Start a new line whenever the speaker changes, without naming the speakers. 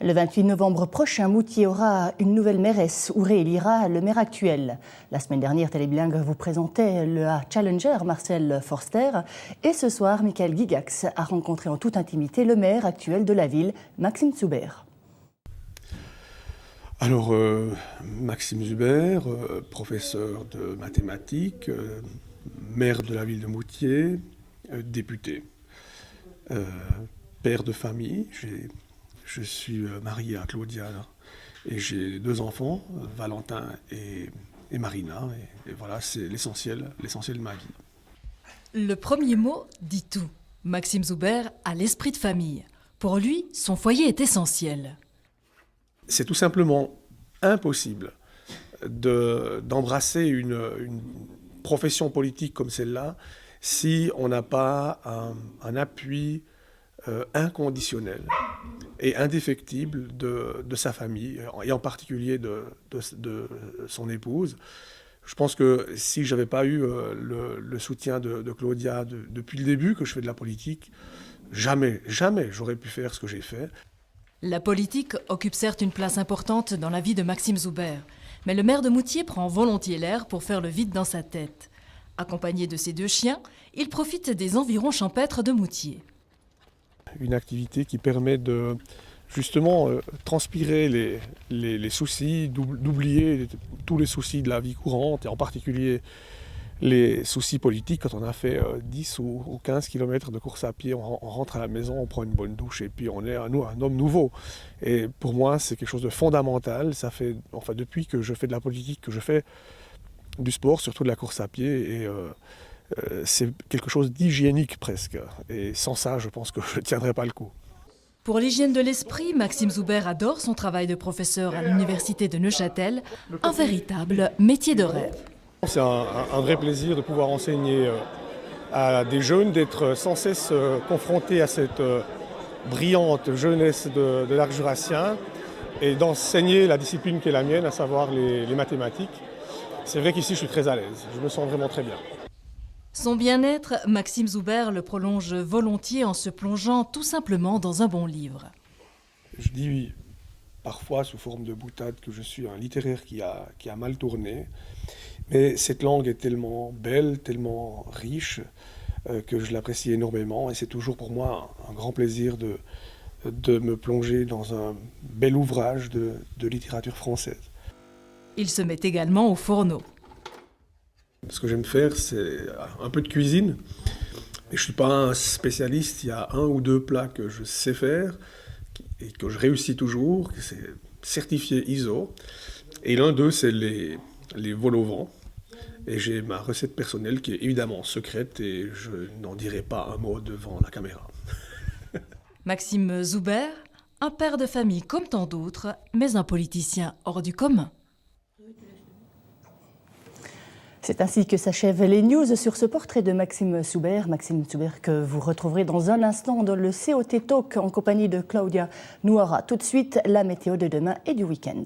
Le 28 novembre prochain, Moutier aura une nouvelle mairesse où réélira le maire actuel. La semaine dernière, Télébilingue vous présentait le challenger Marcel Forster. Et ce soir, Michael Gigax a rencontré en toute intimité le maire actuel de la ville, Maxime Zuber.
Alors, Maxime Zuber, professeur de mathématiques, maire de la ville de Moutier, député, père de famille. Je suis marié à Claudia et j'ai 2 enfants, Valentin et Marina. Et voilà, c'est l'essentiel de ma vie.
Le premier mot dit tout. Maxime Zuber a l'esprit de famille. Pour lui, son foyer est essentiel.
C'est tout simplement impossible d'embrasser une profession politique comme celle-là si on n'a pas un appui inconditionnel et indéfectible de sa famille, et en particulier de son épouse. Je pense que si je n'avais pas eu le soutien de Claudia depuis le début que je fais de la politique, jamais j'aurais pu faire ce que j'ai fait.
La politique occupe certes une place importante dans la vie de Maxime Zuber, mais le maire de Moutier prend volontiers l'air pour faire le vide dans sa tête. Accompagné de ses 2 chiens, il profite des environs champêtres de Moutier.
Une activité qui permet de justement transpirer les soucis, d'oublier tous les soucis de la vie courante, et en particulier les soucis politiques. Quand on a fait 10 ou 15 km de course à pied, on rentre à la maison, on prend une bonne douche et puis on est un homme nouveau. Et pour moi, c'est quelque chose de fondamental. Ça fait, enfin, depuis que je fais de la politique, que je fais du sport, surtout de la course à pied, et c'est quelque chose d'hygiénique presque. Et sans ça, je pense que je ne tiendrai pas le coup.
Pour l'hygiène de l'esprit, Maxime Zuber adore son travail de professeur à l'université de Neuchâtel, un véritable métier de rêve.
C'est un vrai plaisir de pouvoir enseigner à des jeunes, d'être sans cesse confrontés à cette brillante jeunesse de l'arc jurassien et d'enseigner la discipline qui est la mienne, à savoir les mathématiques. C'est vrai qu'ici je suis très à l'aise, je me sens vraiment très bien.
Son bien-être, Maxime Zuber le prolonge volontiers en se plongeant tout simplement dans un bon livre.
Je dis parfois sous forme de boutade que je suis un littéraire qui a mal tourné, mais cette langue est tellement belle, tellement riche, que je l'apprécie énormément, et c'est toujours pour moi un grand plaisir de me plonger dans un bel ouvrage de littérature française.
Il se met également au fourneau.
Ce que j'aime faire, c'est un peu de cuisine. Et je ne suis pas un spécialiste, il y a 1 ou 2 plats que je sais faire et que je réussis toujours, que c'est certifié ISO. Et l'un d'eux, c'est les vols au vent. Et j'ai ma recette personnelle qui est évidemment secrète et je n'en dirai pas un mot devant la caméra.
Maxime Zuber, un père de famille comme tant d'autres, mais un politicien hors du commun.
C'est ainsi que s'achèvent les news sur ce portrait de Maxime Zuber. Maxime Zuber que vous retrouverez dans un instant dans le COT Talk en compagnie de Claudia Nouara. Tout de suite, la météo de demain et du week-end.